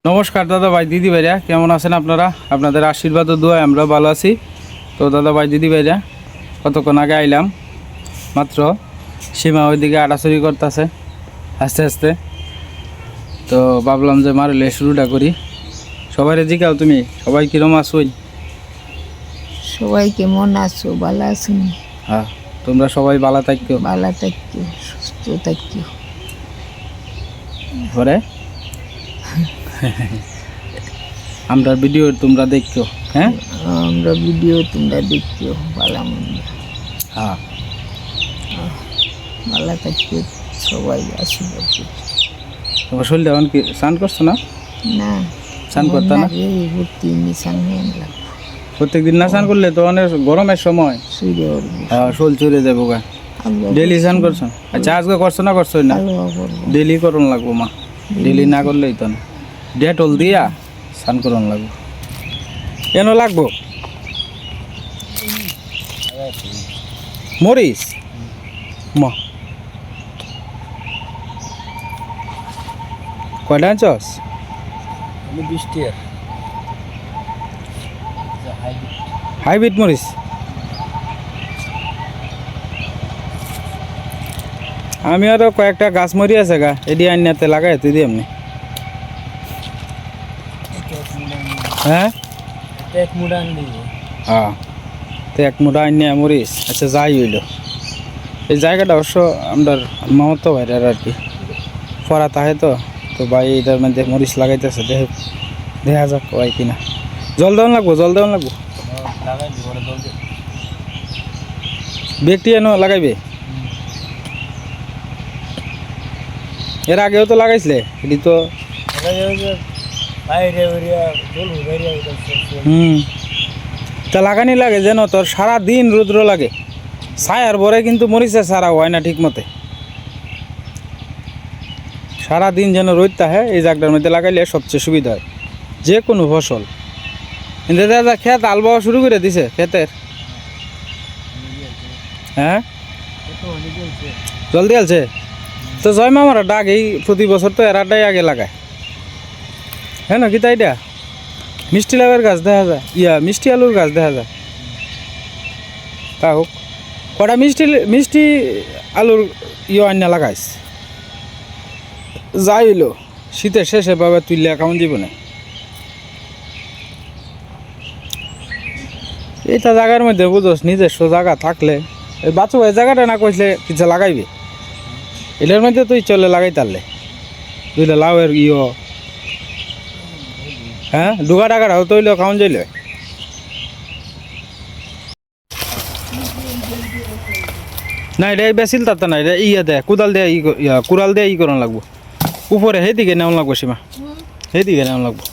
নমস্কার দাদা ভাই দিদি ভাইরা, কেমন আছেন আপনারা? আপনাদের আশীর্বাদ ও দোয়ায় আমরা ভালো আছি। তো দাদা ভাই দিদি ভাইরা, কতক্ষণ আগে আইলাম মাত্র, সীমা ওইদিকে আড়াচড়ি করতেছে আস্তে আস্তে। তো ভাবলাম যে মারলে শুরুটা করি। সবাই জিগাও, তুমি সবাই কিরম আসুই? সবাই কেমন আছো? ভালো আছো? হ্যাঁ, তোমরা সবাই ভালো থাকো, ভালো থাকো, সুস্থ থাকো। পরে আমরা ভিডিও তোমরা দেখো। হ্যাঁ, আমরা ভিডিও তোমরা দেখো, ভালো মন্দ। হ্যাঁ, ভালো থাকো, সবাই আশীর্বাদ করো। তোমার শরীরটা এখন কি স্নান করছো না? না, স্নান করতে না? প্রত্যেক দিন না স্নান করলে তো অনেক গরমের সময় শোল চলে যাবো গা। ডেলি স্নান করছো? আচ্ছা, আজকে করছো না করছো না? ডেলি করন লাগবো মা, ডেলি না করলেই তো না। ডেটল দিয়া স্নান করন লাগবো। কেন লাগবো? মরিস মা কয়টা আনছস? 20 হাইব্রিড মরিস। আমি আরো কয়েকটা গাছ মরি আছে গা, এডি আইনাতে লাগাই তুই দিয়ে এমনি। হ্যাঁ হ্যাঁ, তো এক মুঠা আইনিয়া মরিস। আচ্ছা, যাই হইল। এই জায়গাটা অবশ্য আমার মামাতো ভাইরার আর কি, পড়া তাহে তো। তো ভাই এটার মধ্যে মরিচ লাগাইতেছে, দেখা যাক ভাই কিনা। জল দেওয়ান লাগবো, জল দেওয়ান লাগবো। ব্যক্তি এনো লাগাইবে? এর আগেও তো লাগাইছিলে এটি তো। তা লাগানি লাগে যেন তোর সারা দিন রৌদ্র লাগে, ছায়ার পরে কিন্তু মরিচা ছাড়া হয় না ঠিক মতে। সারাদিন যেন রোদ থাকে, এই জায়গাটার মধ্যে লাগাইলে সবচেয়ে সুবিধা হয় যে কোনো ফসল। কিন্তু দাদা খেত আল বাওয়া শুরু করে দিছে ক্ষেতের। হ্যাঁ, জলদি আলছে তো। জয় মামারা ডাক এই প্রতি বছর তো এরাটাই আগে লাগায়। হ্যাঁ না কি তাই দিয়া মিষ্টি লাউয়ের গাছ দেখা যায়, মিষ্টি আলুর গাছ দেখা যায়। তা হোক, কটা মিষ্টি আলুর আন্না লাগাইস। যাই হইলো, শীতের শেষে বাবা তুললে কেমন জীবনে। এইটা জায়গার মধ্যে বুঝোস, নিজস্ব জায়গা থাকলে এই বাচ্চা এই জায়গাটা না কইলে কিছু লাগাইবে। এটার মধ্যে তুই চলে লাগাই তারলে তুইলে লাউয়ের হ্যাঁ, ডুগা টাকাটাও তৈল কেমন যাইলে। না, এটা বেশিল তাতে না, এটা দে কোদাল দিয়ে কুড়াল দিয়ে করন লাগবো। উপরে সেইদিকে নেওয়া লাগবো, সীমা সেইদিকে নেওয়া লাগবো।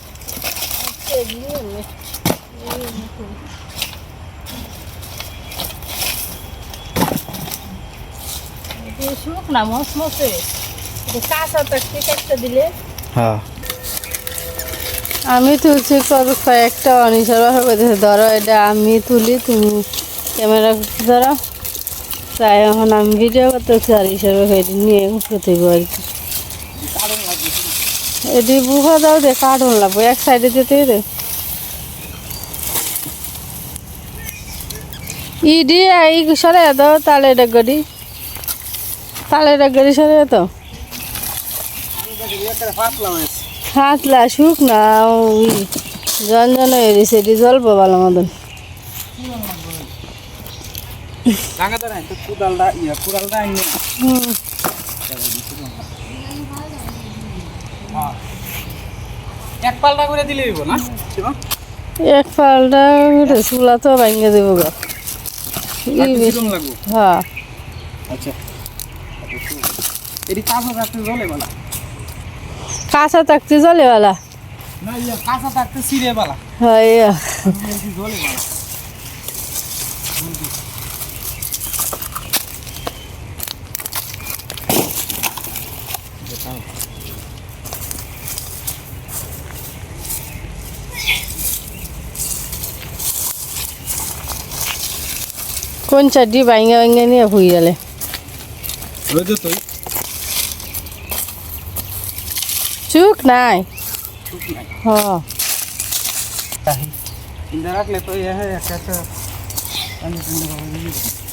হ্যাঁ, আমি তুলছি কয়েকটা অনিসার ধরো, এটা আমি তুলি, তুমি ক্যামেরা ধরো। তাই এখন আমি ভিডিও করতেছি আর হিসাবে নিয়ে প্রতিব আর কি। এটি বুঝা দাও দে, কার্টুন লাগবো এক সাইডে যেতে দে। ইডি এই সরে দাও, তালের গাড়ি সরে তো হাতলা শুক না, ওই জন এরিছে, এটি জলবো ভালো মতন। এক পাল্টা করে দিলে না, এক পাল্টা করে চুলা তো ভাঙে দেবো গা। হ্যাঁ, আচ্ছা, এটি কাঁচা থাকতে জলে বালা, কাঁচা থাকতে জলে বালা না, কাঁচা থাকতে চিড়ে বালা। হ্যাঁ, জলে বালা। কোন চারটি ভাঙে নিয়ে হয়ে গেলে চুক নাই। নাই হ্যাঁ কিনে রাখলে তো একটা একটা পানি টানি ভাবে নিয়ে যাবে।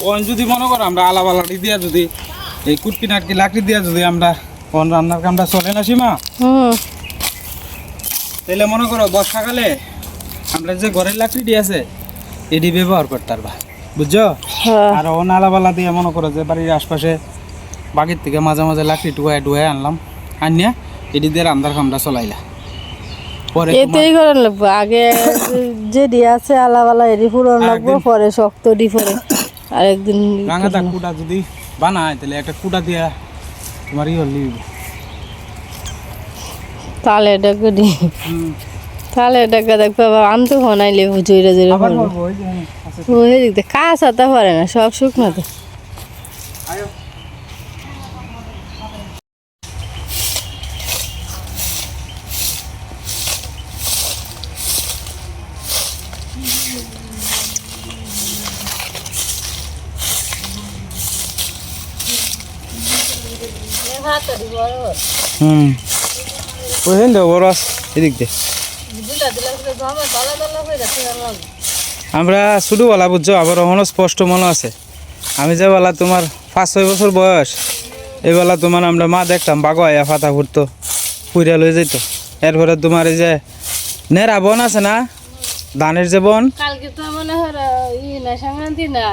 ওন যদি মনে করো আমরা আলাবালাটি দিয়া যদি এই কুটকি নাটকি লাকড়ি দিয়া যদি আমরা ওন রান্নার কামটা চলে না সীমা, তাহলে মনে করো বর্ষাকালে আমরা যে ঘরের লাকড়িটি আছে এটি ব্যবহার করতে পারবা, বুঝছো? হ্যাঁ আর ওন আলাবালা দিয়ে মনে করো যে বাড়ির আশপাশে বাগির থেকে মাঝে মাঝে লাকড়ি টুয়াই আনলাম, আনিয়া এটি দিয়ে রান্নার কামটা চলাইলা। পরে এতেই করার লাগবো, আগে যে দিয়ে আছে আলাওয়ালা এটি পুরন লাগবো, পরে শক্ত ডি পরে আরেকদিন রাঙাটা কুটা যদি বানায় তাহলে একটা কুটা দিয়া তোমার ই হলি তালে ডাকে দি তালে ডাকা দেখবে আবার আনতে ফোনাইলে জইরা জইরা আবার পড়বে। বলবো ওই যে আছে ওই দেখতে কাঁচাতে পারে না, সব শুকনো তো। আয়ো হুম ওই হেন দেবো বড় আছে এদিক দিয়ে আমরা ছোটোবেলা বুঝছো, আবার এখনও স্পষ্ট মনে আছে আমি যে বেলা তোমার 5-6 বছর বয়স, এই বেলা তোমার আমরা মা দেখতাম বাঘ আয়া ফাতা ফুটতো পুইরা লয়ে যেত। এরপরে তোমার এই যে নেড়া বন আছে না, ধানের যে বন, কালকে তো মনে হয় না সংক্রান্তি না,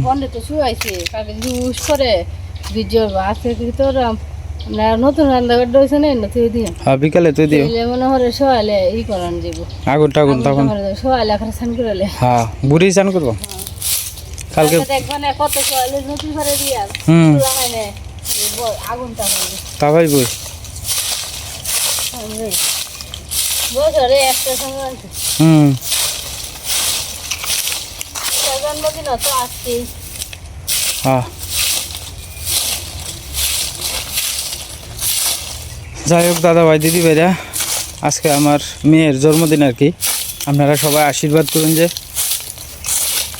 বন্ধে তো শুয়াইছে, কালকে জুস করে বীর্য আছে তোর না নতুন রান্না করতে হয়েছে না তুই দিয়ে হ্যাঁ বিকালে তুই দিও মনে হয় শোয়ালে ই করান যাবো, আগুন টাগুন তখন শোয়ালে এখন স্নান করলে হ্যাঁ বুড়ি চান করবো কালকে দেখবে না কত শোয়ালে নতুন করে দিয়ে হুম আগুনটা হবে তা ভাই বই বছরে একটা সংক্রান্তি হুম জন্মদিন তো আসছেই। হ্যাঁ যাই হোক দাদা ভাই দিদি ভাইরা, আজকে আমার মেয়ের জন্মদিন আর কি, আপনারা সবাই আশীর্বাদ করুন যে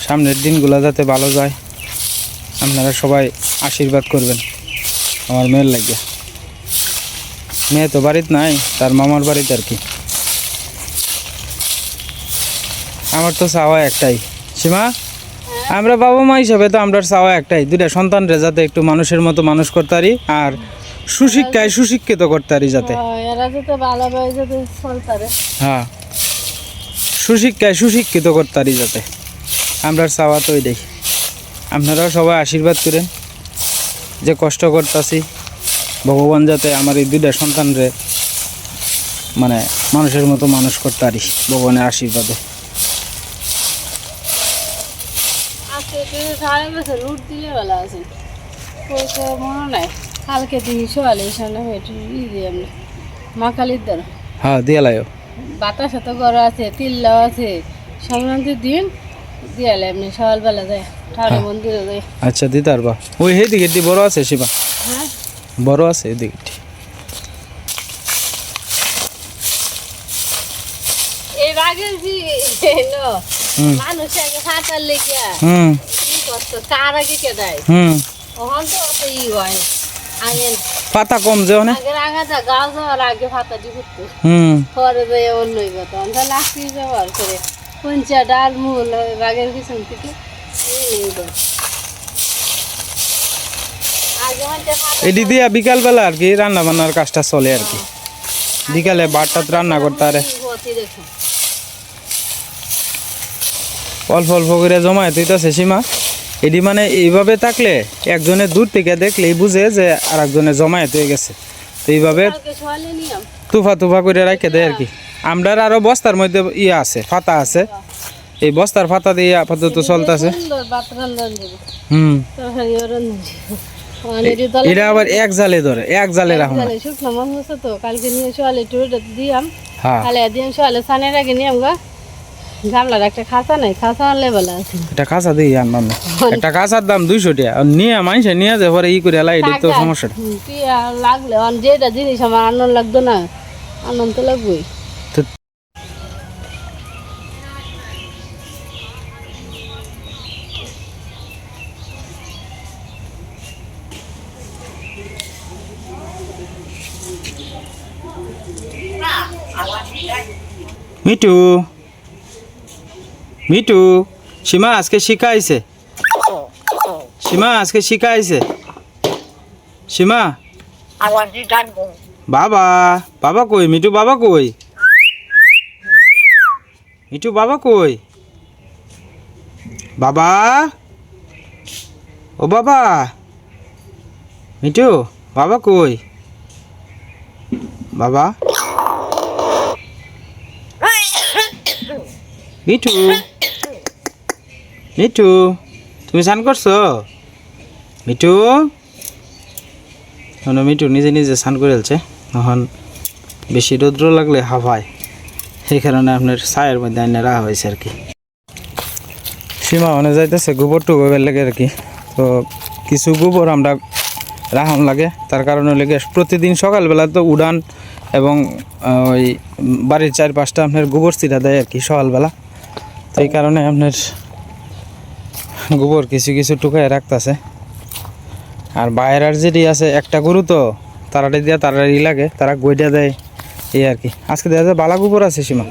সামনের দিনগুলো যাতে ভালো যায়, আপনারা সবাই আশীর্বাদ করবেন আমার মেয়ের লাগে। মেয়ে তো বাড়িতে নাই, তার মামার বাড়িতে আর কি। আমার তো চাওয়া একটাই সীমা, আমরা বাবা মা হিসাবে তো আমরা চাওয়া একটাই, দুইটা সন্তানরে যাতে একটু মানুষের মতো মানুষ করতে পারি আর সুশিক্ষায় সুশিক্ষিত করতে পারি যাতে, এরা যাতে ভালোভাবে যাতে চলতে হ্যাঁ সুশিক্ষায় সুশিক্ষিত করতে পারি যাতে, আমরা চাওয়া তো এটাই। আপনারাও সবাই আশীর্বাদ করেন যে কষ্ট করতেছি, ভগবান যাতে আমার এই দুইটা সন্তানরে মানে মানুষের মতো মানুষ করতে পারি ভগবানের আশীর্বাদে। আজকে সাড়ে বছর রুট দিলে ভালো আছে, পয়সা মনে নাই কালকে দিন শোয়ালে সামনে হয়েছে ই দিয়ে আমরা মা কালীর দ্বারা হ্যাঁ দিয়ে লাইও বাতাস এত গরম আছে, তিল্লাও আছে, সংক্রান্তির দিন দিয়ালে এমনি সকালবেলা যায় ঠাকুর মন্দিরে যায়। আচ্ছা দিতে পারবা, ওই হে দিকে বড় আছে শিবা, হ্যাঁ বড় আছে এদিকে এই আগের যে মানুষ আগে ফাটার লেগে হুম কি করতো তার আগে কে দেয়, হুম ওখান তো অত ই হয় না আগে না, পাতা কম যে অনেক আগে রাঙাটা গাছ যাওয়ার আগে ফাটা দি করতো, হুম পরে যায় অন্য তখন তা লাকড়ি ব্যবহার করে পঞ্চা ডাল মূল বাগের পিছন থেকে আগে মানে এটি দিয়া বিকালবেলা আর কি রান্না বান্নার কাজটা চলে আর কি, বিকালে বারটাত রান্না করতে আরে দেখো অল্প অল্প করে জমায় তুইতেছে সীমা, এটি মানে এইভাবে থাকলে একজনের দূর থেকে দেখলেই বুঝে যে আর একজনের জমায়েত হয়ে গেছে, তো এইভাবে কালকে সকালে নিয়ম তুফা তুফা করে রেখে দেয় আর কি। আমরার আরো বস্তার মধ্যে ইয়ে আছে ফাতা আছে, এই বস্তার ফাতা দিয়ে আপাতত চলতেছে। সুন্দর ভাত রান্না দেবো হুম তরকারি রান্না এটা আবার এক জালে ধরে, এক জালে রাখুন না। শুকনো মন হচ্ছে তো কালকে নিয়ে সোয়ালে টুড়ে দিয়াম, হ্যাঁ তাহলে দিন সোয়ালে সানের আগে নিয়ম গা গামলার একটা খাঁচা নাই, খাঁচা আনলে বলা আছে এটা কাঁচা দিই আনলাম না, একটা কাঁচার দাম 200 টাকা, আর নিয়ে মানুষে নিয়ে যে পরে ই করে এলাই এটা তো সমস্যা। লাগলে যেটা জিনিস আমার আনন্দ লাগতো না আনন্দ লাগবেই। তো মিঠু মিঠু সীমা আজকে শিখাইছে, সীমা আজকে শিখাইছে, সীমা বাবা বাবা কই, মিঠু বাবা কই, মিঠু বাবা কই, বাবা ও বাবা, মিঠু বাবা কই, বাবা মিঠু, মিঠু তুমি স্নান করছো? মিঠু মিঠু নিজে নিজে স্নান করে ফেলছে। এখন বেশি রৌদ্র লাগলে হাওয়ায়, সেই কারণে আপনার ছায়ের মধ্যে আইনে রাখা হয়েছে আর কি। সীমা অনে যাইতেছে গোবর টুবের লাগে আর কি। তো কিছু গোবর আমরা রাখন লাগে, তার কারণে লেগে প্রতিদিন সকালবেলা তো উড়ান এবং ওই বাড়ির 4-5টা আপনার গোবর ছিটা দেয় আর কি সকালবেলা। তো এই কারণে আপনার গোবর কিছু কিছু টুকায় রাখতেছে। আর বাইরের যেটি আছে একটা গরু তো তারাটি দিয়া তারাই লাগে, তারা গইটা দেয় এই আর কি। আজকে দেখা যায় বালা গোবর আছে সীমা।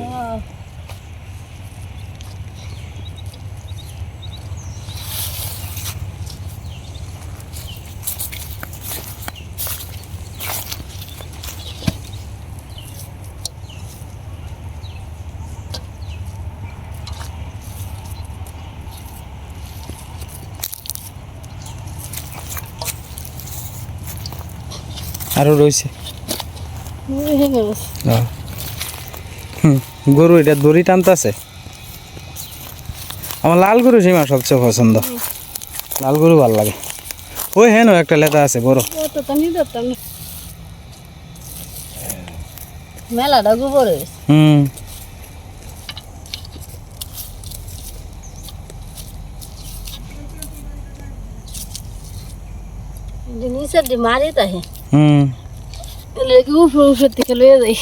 আরও রয়েছে গরু, এটা দড়ি টানতেছে। আমার লাল গরু সীমা সবচেয়ে পছন্দ, লাল গরু ভালো লাগে। ওই হ্যাঁ একটা লেদা আছে বড়, মেলাটা গোবরে হুম। নিচের দিয়ে মারি তাহে হুম উপর থেকে লয়ে যাই।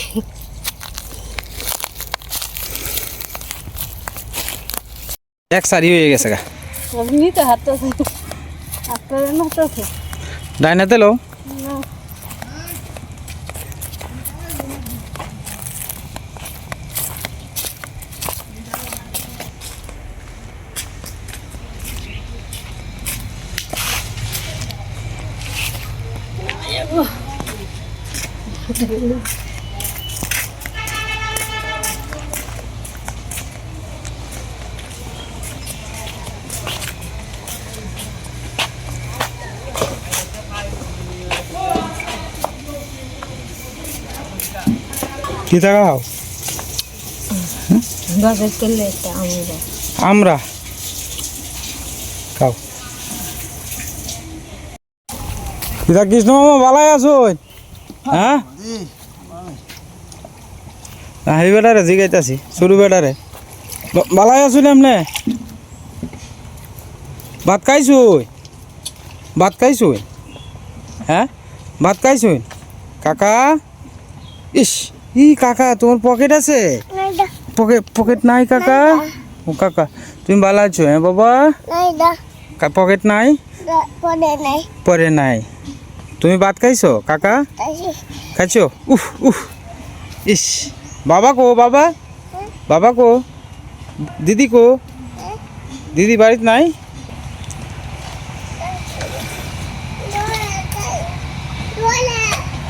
এক সারি হয়ে গেছে গা। আপনি তো হাঁটতেছে, আপনার হাঁটতেছে ডাইনাতে লো না। কি টাকা খাও? গাছের তেলে একটা আমরা খাও। কিতা কৃষ্ণ মামা ভালাই আছো? হ্যাঁ হাই বেটারে জিগাইতাছি, সরু বেটারে ভালাই আছো এমনে? ভাত খাইছো? ভাত খাইছো? হ্যাঁ ভাত খাইছো? কাকা ইস ই কাকা তোমার পকেট আছে? পকেট নাই কাকা? ও কাকা তুমি ভালো আছো? হ্যাঁ বাবা পকেট নাই? পরে নাই। তুমি ভাত খাইছো কাকা? খাইছো? উফ উফ ইস বাবা কো? বাবা বাবা কো? দিদি কো? দিদি বাড়িতে নাই?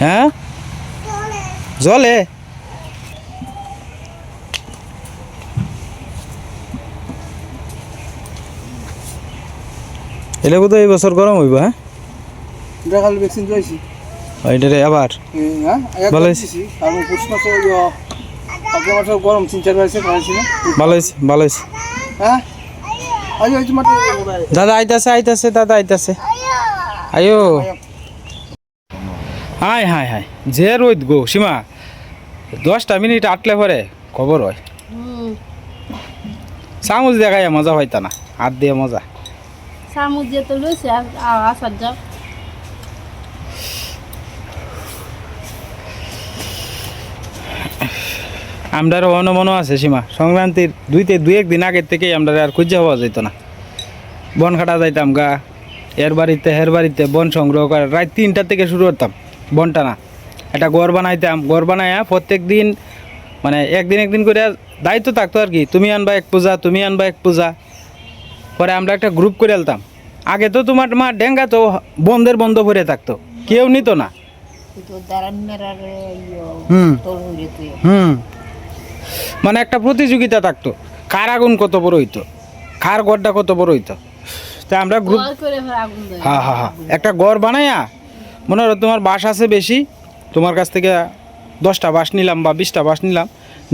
হ্যাঁ জলে এলে বোধ এই বছর গরম হইব। হ্যাঁ দেখাল ভ্যাকসিন দিয়েছি এটারে আবার হ্যাঁ ভালো ভালো হয়েছি। তারপর পুষ মাসে আগে মাসে গরম 3-4 হয়েছে খাইছি না। ভালো হয়েছে ভালো হয়েছে। হ্যাঁ আজ ওই মাঠে দাদা আইতাছে আইতাছে দাদা আইতাছে আয়ো। হাই হাই হাই যে রোদ গো সীমা, 10টা মিনিট আটলে পরে খবর হয়। চামচ দেখাই মজা হইতা না, হাত দিয়ে মজা। চামচ দিয়ে তো লইছে আসার যাও। আমরা মনো আছে সীমা সংক্রান্তির দুই একদিন আগের থেকেই আমরা আর খুঁজে পাওয়া যেত না। বন কাটা যাইতাম গা, এর বাড়িতে হের বাড়িতে বন সংগ্রহ করে রাত 3টা থেকে শুরু করতাম বন টানা। একটা ঘর বানাইতাম, ঘর বানাইয়া প্রত্যেক দিন মানে একদিন করে দায়িত্ব থাকতো আর কি, তুমি আনবা এক পূজা, তুমি আনবা এক পূজা। পরে আমরা একটা গ্রুপ করে আলতাম। আগে তো তোমার মা ডেঙ্গা তো বন্ধ ভরে থাকতো, কেউ নিত না। তো দাঁড়ান মেরার হুম তরুণে তুই হুম মানে একটা প্রতিযোগিতা থাকতো, কার আগুন কত বড় হইতো, কার গড়টা কত বড় হইতো। তা আমরা গ্রুপ গোয়াল করে ফের আগুন দেয়। হ্যাঁ একটা গড় বানাইয়া, মনে হলো তোমার বাঁশ আছে বেশি, তোমার কাছ থেকে 10টা বাঁশ নিলাম বা 20টা বাঁশ নিলাম,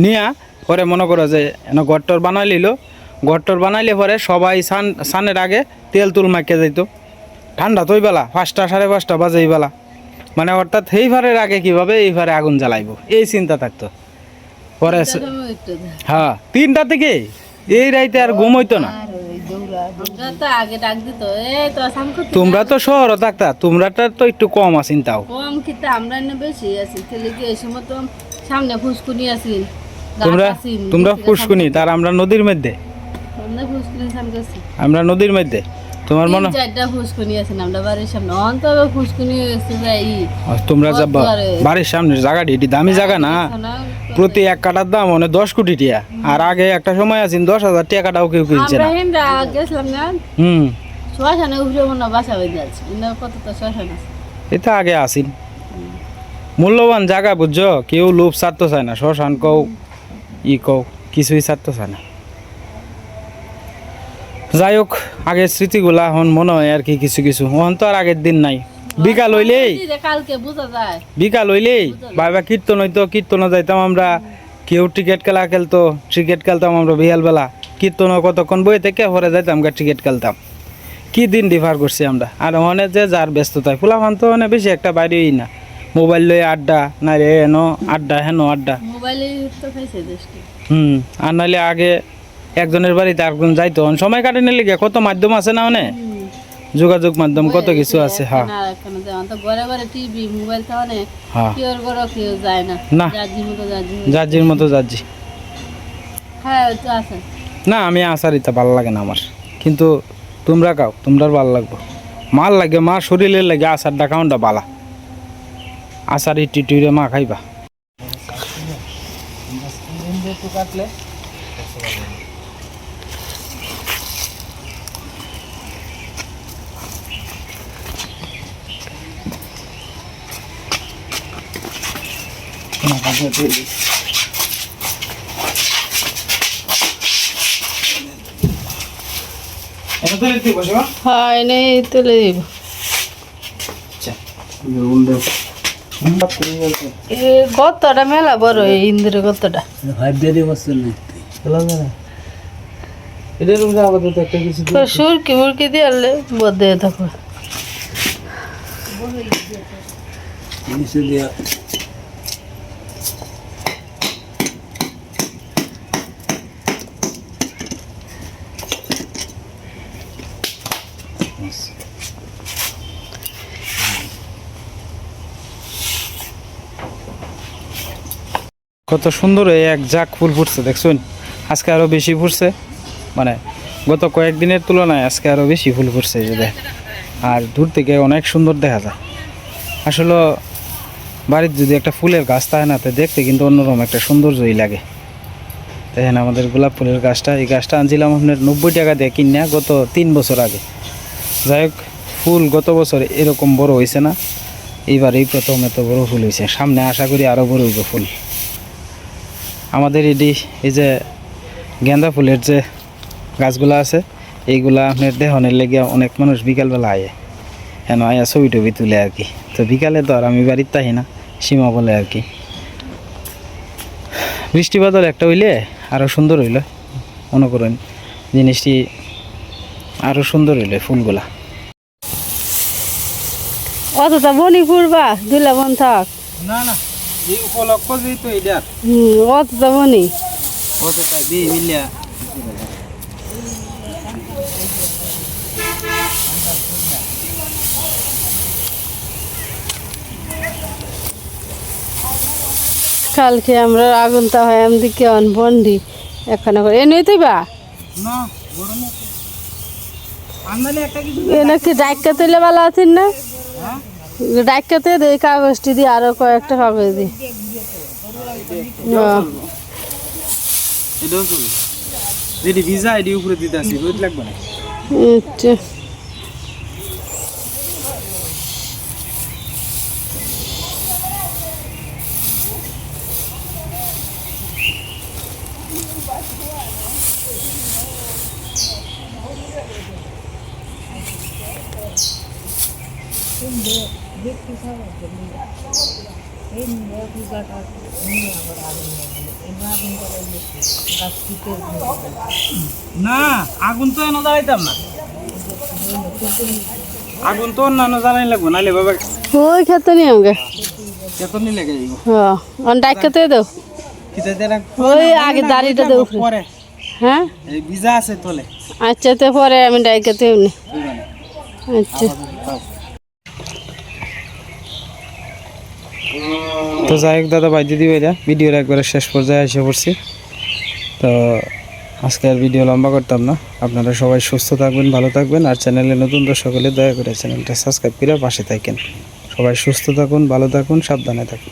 নিয়া পরে মনে করো যে গড়টর বানাই লিল। গড়টর বানাইলে পরে সবাই সানের আগে তেল তুল মাখিয়ে যাইত। ঠান্ডা তো ওই বেলা 5টা 5:30 বাজে এই বেলা, মানে অর্থাৎ এইবারের আগে কীভাবে এইবারে আগুন জ্বালাইবো এই চিন্তা থাকতো। পরে হ্যাঁ 3টা থেকে এই রাইতে আর ঘুম হইতো না। আর ওই দৌড়া আমরা তো আগে ডাক দিত, এই তো আসাম করতে তোমরা তো শহরও থাকতা, তোমরাটা তো একটু কম আছেন তাও। কম খেতে আমরা না বেশি আছি, খেলে কি এই সময় তো সামনে ফুসকুনি আছি, তোমরা পুষ্কুনি, তার আমরা নদীর মধ্যে, আমরা ফুসকুনি সামনে আছি। আমরা নদীর মধ্যে। তোমার মনে 3-4টা ফুসকুনি আছে আমরা বাড়ির সামনে, অন্ত ফুসকুনি এসে যাই। তোমরা যা বাড়ির সামনের জায়গাটি এটি দামি জায়গা না, প্রতি 1 কাঠার দাম মানে 10 কোটি টাকা। আর আগে একটা সময় আছেন 10,000 টাকা কাটাও কেউ কিনছে না। আমরা হেন্দা গেছিলাম না, হুম শ্মশানে উঠে মনে বাসা বেঁধে আছে, কিন্তু কত তো শ্মশান আছে। এটা আগে আসিন মূল্যবান জায়গা, বুঝছো, কেউ লোভ ছাড়তে চায় না। শ্মশান কও কও কিছুই ছাড়তে চায় না। যাই হোক, আগের স্মৃতিগুলা এখন মনে হয় আর কি কিছু কিছু, এখন তো আর আগের দিন নাই। বিকাল হইলেই কালকে বোঝা যায়, বিকাল হইলেই বাবা কীর্তন হইতো, কীর্তনে যাইতাম আমরা। কেউ ক্রিকেট খেলা খেলতো, ক্রিকেট খেলতাম আমরা বিকালবেলা। কীর্তনও কতক্ষণ বই থেকে পরে যাইতাম গা ক্রিকেট খেলতাম। কি দিন ডিফার করছি আমরা। আর ওখানে যে যার ব্যস্ততায় ফুলাফান তো মানে বেশি একটা বাইরেই না, মোবাইল লয়ে আড্ডা, না রে হেন আড্ডা হেন আড্ডা। মোবাইলে তো খাইছে দেশকে। আর নাহলে আগে একজনের বাড়িতে একজন যাইতো, সময় কাটানোর লেগে কত মাধ্যম আছে না, মানে যোগাযোগ মাধ্যম কত কিছু আছে। হ্যাঁ ঘরে ঘরে টিভি মোবাইল থানে, হ্যাঁ কেউ ঘরে কেউ যায় না, না যার মতো যাচ্ছি। হ্যাঁ তো আছে না আমি আচারিটা ভালো লাগে না আমার, কিন্তু তোমরা খাও, তোমরা ভালো লাগবো। মার লাগে, মার শরীরের লাগে আচারটা খাওয়াটা বালা। আচার টিটুইরে মা খাইবা। কাটলে হয় নেই তুলে দিব। কতটা মেলা বড় ইন্দ্রের কতটা সুরকি মুরকি দিয়ে আনলে বদলে থাকবে। কত সুন্দর এক ঝাঁক ফুল ফুটছে দেখছেন। আজকে আরো বেশি ফুটছে, মানে গত কয়েকদিনের তুলনায় আজকে আরো বেশি ফুল ফুটছে এই যে দেখ। আর দূর থেকে অনেক সুন্দর দেখা যায়। আসলে বাড়ির যদি একটা ফুলের গাছ থাকে না, তো দেখতে কিন্তু অন্যরকম একটা সৌন্দর্যই লাগে। দেখেন আমাদের গোলাপ ফুলের গাছটা, এই গাছটা আনছিলাম আপনার 90 টাকা দিয়ে কিনে গত 3 বছর আগে। যাই হোক, ফুল গত বছর এরকম বড় হয়েছে না, এইবার এই প্রথম এত বড় ফুল হয়েছে। সামনে আশা করি আরও বড় হইব ফুল। আমাদের এই যে গেন্দা ফুলের যে গাছগুলো আছে, এইগুলা আপনার দেহনের লেগে অনেক মানুষ বিকালবেলা আয়ে, হেন আয়া ছবি টবি তুলে আর কি। তো বিকালে তো আর আমি বাড়ির তাই না, সীমা বলে আর কি। বৃষ্টি বাদল একটা হইলে আরও সুন্দর হইল, মনে করেন জিনিসটি আরও সুন্দর হইল ফুলগুলা। অতটা বনি ফুরবা দুলা বন থাক না না, এই উপলক্ষ যেহেতু এইটা অতটা বনি অতটা দিয়ে মিলিয়া কালকে আমরা আগুন তা হয় আমি দিকে বন্ডি এখানে করে এ নই তুই বা না গরমে আনলে একটা কিছু এনে কি ডাইকা তুলে ভালো আছেন না হ্যাঁ ডাইকাতে দেই কাগজটি দিয়ে আরো কয়েকটা কাগজ দিই এটাও চলবে যেটি ভিজা এটি উপরে দিতে আসি রোদ লাগবে না আচ্ছা না আগুন তো এনে জ্বালাইতাম না আগুন তো অন্যান্য জ্বালাই লাগবো নাহলে বাবা ওই খেতে নিয়ে আমাকে এখন নিলে লেগে যাইব হ্যাঁ অন ডাইকাতে দাও কিতা দেরা ওই আগে দাড়িটা দাও উপরে। পরে হ্যাঁ এই ভিজা আছে তোলে আচ্ছা তো পরে আমি ডাইকাতে নি আচ্ছা তো যাই হোক দাদা ভাই দিদি ভাইরা ভিডিওর একবারে শেষ পর্যায়ে এসে পড়ছি তো আজকে আর ভিডিও লম্বা করতাম না আপনারা সবাই সুস্থ থাকবেন ভালো থাকবেন আর চ্যানেলে নতুন দর্শক হলে দয়া করে চ্যানেলটা সাবস্ক্রাইব করে পাশে থাকেন সবাই সুস্থ থাকুন ভালো থাকুন সাবধানে থাকুন